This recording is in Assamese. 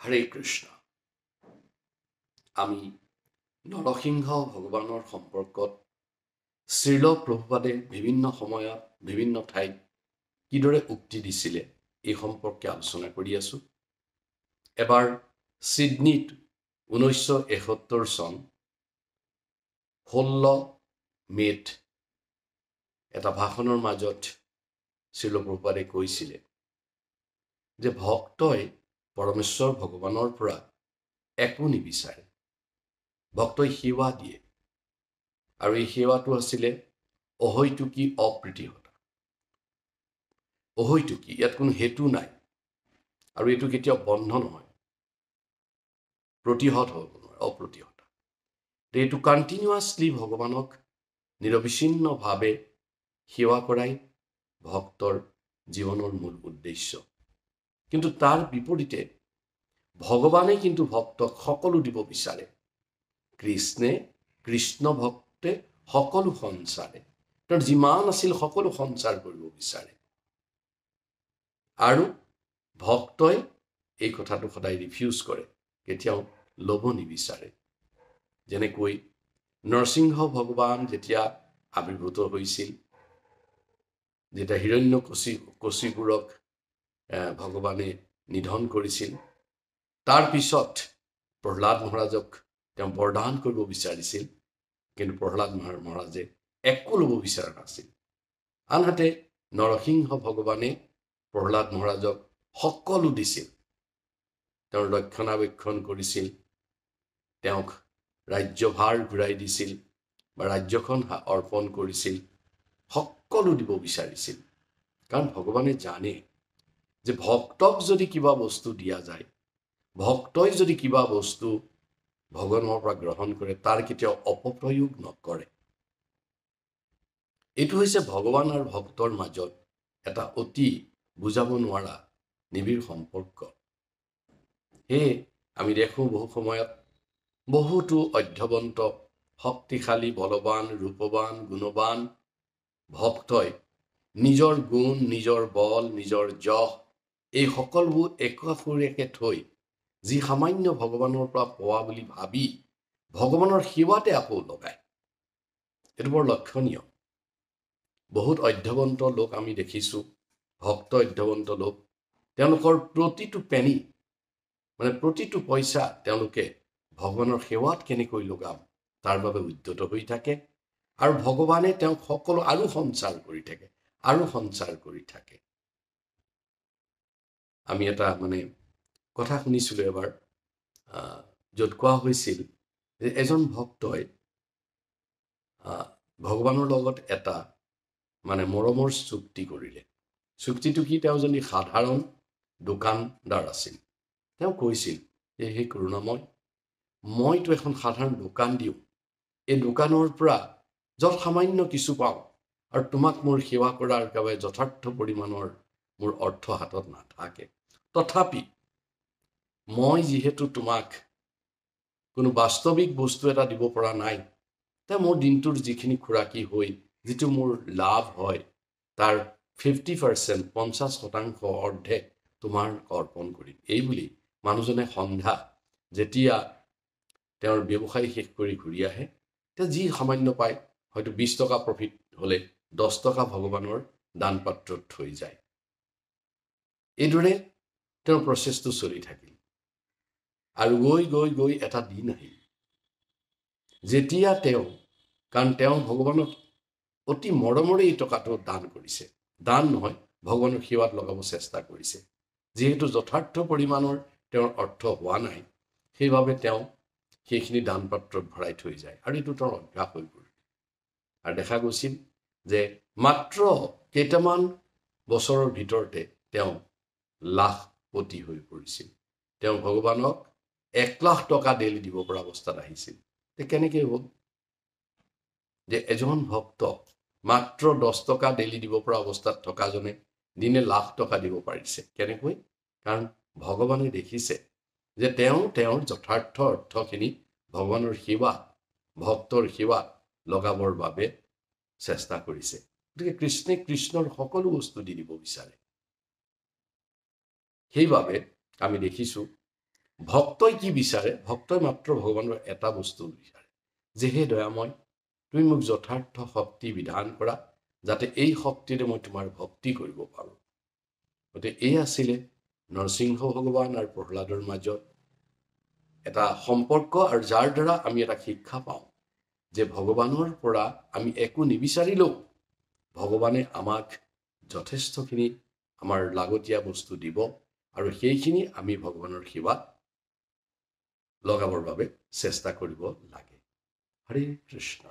হৰে কৃষ্ণ। আমি নৰসিংহ ভগৱানৰ সম্পৰ্কত শ্ৰীল প্ৰভুপাদে বিভিন্ন সময়ত বিভিন্ন ঠাইত কিদৰে উক্তি দিছিলে এই সম্পৰ্কে আলোচনা কৰি আছো। এবাৰ ছিডনীত 1971 চন 16 মে'ত এটা ভাষণৰ মাজত শ্ৰীল প্ৰভুপাদে কৈছিলে যে ভক্তই পৰমেশ্বৰ ভগৱানৰ পৰা একো নিবিচাৰে, ভক্তই সেৱা দিয়ে, আৰু এই সেৱাটো আছিলে অহৈতুকী অপ্ৰীতিহতা। অহৈতুকী, ইয়াত কোনো হেতু নাই, আৰু এইটো কেতিয়াও বন্ধ নহয়, প্ৰতিহত হ'ব নোৱাৰে, অপ্ৰতিহতা। এইটো কণ্টিনিউৱাছলি ভগৱানক নিৰবিচ্ছিন্নভাৱে সেৱা কৰাই ভক্তৰ জীৱনৰ মূল উদ্দেশ্য। কিন্তু তাৰ বিপৰীতে ভগৱানে কিন্তু ভক্তক সকলো দিব বিচাৰে। কৃষ্ণ ভক্তে সকলো সঞ্চাৰে, তেওঁৰ যিমান আছিল সকলো সঞ্চাৰ কৰিব বিচাৰে, আৰু ভক্তই এই কথাটো সদায় ৰিফিউজ কৰে, কেতিয়াও ল'ব নিবিচাৰে। যেনেকৈ নৰসিংহ ভগৱান যেতিয়া আৱিৰ্ভূত হৈছিল, যেতিয়া হিৰণ্যকশিপুৰক ভগৱানে নিধন কৰিছিল, তাৰ পিছত প্ৰহ্লাদ মহাৰাজক তেওঁ বৰদান কৰিব বিচাৰিছিল, কিন্তু প্ৰহ্লাদ মহাৰাজে একো ল'ব বিচৰা নাছিল। আনহাতে নৰসিংহ ভগৱানে প্ৰহ্লাদ মহাৰাজক সকলো দিছিল, তেওঁৰ ৰক্ষণাবেক্ষণ কৰিছিল, তেওঁক ৰাজ্যভাৰ ঘূৰাই দিছিল বা ৰাজ্যখন অৰ্পণ কৰিছিল, সকলো দিব বিচাৰিছিল। কাৰণ ভগৱানে জানে যে ভক্তক যদি কিবা বস্তু দিয়া যায়, ভক্তই যদি কিবা বস্তু ভগৱানৰ পৰা গ্ৰহণ কৰে, তাৰ কেতিয়াও অপপ্ৰয়োগ নকৰে। এইটো হৈছে ভগৱান আৰু ভক্তৰ মাজত এটা অতি বুজাব নোৱাৰা নিবিড় সম্পৰ্ক। সেয়ে আমি দেখোঁ বহু সময়ত বহুতো অধ্যৱন্ত, শক্তিশালী, বলৱান, ৰূপৱান, গুণৱান ভক্তই নিজৰ গুণ, নিজৰ বল, নিজৰ যশ এই সকলোবোৰ একাষৰীয়াকৈ থৈ যি সামান্য ভগৱানৰ পৰা পোৱা বুলি ভাবি ভগৱানৰ সেৱাতে আকৌ লগায়। এইটো বৰ লক্ষণীয়। বহুত অধ্যৱন্ত লোক আমি দেখিছোঁ, ভক্ত অধ্যৱন্ত লোক, তেওঁলোকৰ প্ৰতিটো পেনী, মানে প্ৰতিটো পইচা তেওঁলোকে ভগৱানৰ সেৱাত কেনেকৈ লগাম তাৰ বাবে উদ্যত হৈ থাকে, আৰু ভগৱানে তেওঁক সকলো আৰু সঞ্চাৰ কৰি থাকে, আৰু সঞ্চাৰ কৰি থাকে। আমি এটা কথা শুনিছিলোঁ এবাৰ, য'ত কোৱা হৈছিল যে এজন ভক্তই ভগৱানৰ লগত এটা মৰমৰ চুক্তি কৰিলে। চুক্তিটো কি? তেওঁ যদি সাধাৰণ দোকানদাৰ আছিল, তেওঁ কৈছিল যে হে কৰুণাময়, মইতো এখন সাধাৰণ দোকান দিওঁ, এই দোকানৰ পৰা য'ত সামান্য কিছু পাওঁ, আৰু তোমাক মোৰ সেৱা কৰাৰ বাবে যথাৰ্থ পৰিমাণৰ মোৰ অৰ্থ হাতত নাথাকে, তথাপি মই যিহেতু তোমাক কোনো বাস্তৱিক বস্তু এটা দিব পৰা নাই, তে মোৰ দিনটোৰ যিখিনি খোৰাকি হৈ যিটো মোৰ লাভ হয়, তাৰ 50%, 50% অৰ্ধেক তোমাৰ অৰ্পণ কৰিম। এই বুলি মানুহজনে সন্ধ্যা যেতিয়া তেওঁৰ ব্যৱসায় শেষ কৰি ঘূৰি আহে, তেওঁ যি সামান্য পায়, হয়তো 20 টকা প্ৰফিট হ'লে 10 টকা ভগৱানৰ দান পাত্ৰত থৈ যায়। এইদৰে তেওঁৰ প্ৰচেছটো চলি থাকিল, আৰু গৈ গৈ গৈ এটা দিন আহিল যেতিয়া কাৰণ তেওঁ ভগৱানক অতি মৰমৰে এই টকাটো দান কৰিছে, দান নহয়, ভগৱানৰ সেৱাত লগাব চেষ্টা কৰিছে। যিহেতু যথাৰ্থ পৰিমাণৰ তেওঁৰ অৰ্থ হোৱা নাই, সেইবাবে তেওঁ সেইখিনি দান পাত্ৰত ভৰাই থৈ যায়, আৰু এইটো তেওঁৰ অভ্যাস হৈ পৰিল। আৰু দেখা গৈছিল যে মাত্ৰ কেইটামান বছৰৰ ভিতৰতে তেওঁ লাখপতি হৈ পৰিছিল। তেওঁ ভগৱানক 1 লাখ টকা ডেইলি দিব পৰা অৱস্থাত আহিছিল। কেনেকৈ হ'ল যে এজন ভক্ত মাত্ৰ 10 টকা ডেইলি দিব পৰা অৱস্থাত থকাজনে দিনে লাখ টকা দিব পাৰিছে? কেনেকৈ? কাৰণ ভগৱানে দেখিছে যে তেওঁৰ যথাৰ্থ অৰ্থখিনি ভগৱানৰ সেৱা, ভক্তৰ সেৱা লগাবৰ বাবে চেষ্টা কৰিছে। গতিকে কৃষ্ণে কৃষ্ণৰ সকলো বস্তু দি দিব বিচাৰে। সেইবাবে আমি দেখিছোঁ ভক্তই কি বিচাৰে? ভক্তই মাত্ৰ ভগৱানৰ এটা বস্তু বিচাৰে যে হে দয়াময়, তুমি মোক যথাৰ্থ শক্তি বিধান কৰা, যাতে এই শক্তিৰে মই তোমাৰ ভক্তি কৰিব পাৰোঁ। গতিকে এই আছিলে নৰসিংহ ভগৱান আৰু প্ৰহ্লাদৰ মাজত এটা সম্পৰ্ক, আৰু যাৰ দ্বাৰা আমি এটা শিক্ষা পাওঁ যে ভগৱানৰ পৰা আমি একো নিবিচাৰিলেও ভগৱানে আমাক যথেষ্টখিনি আমাৰ লাগতীয়া বস্তু দিব, আৰু সেইখিনি আমি ভগৱানৰ সেৱাত লগাবৰ বাবে চেষ্টা কৰিব লাগে। হৰে কৃষ্ণ।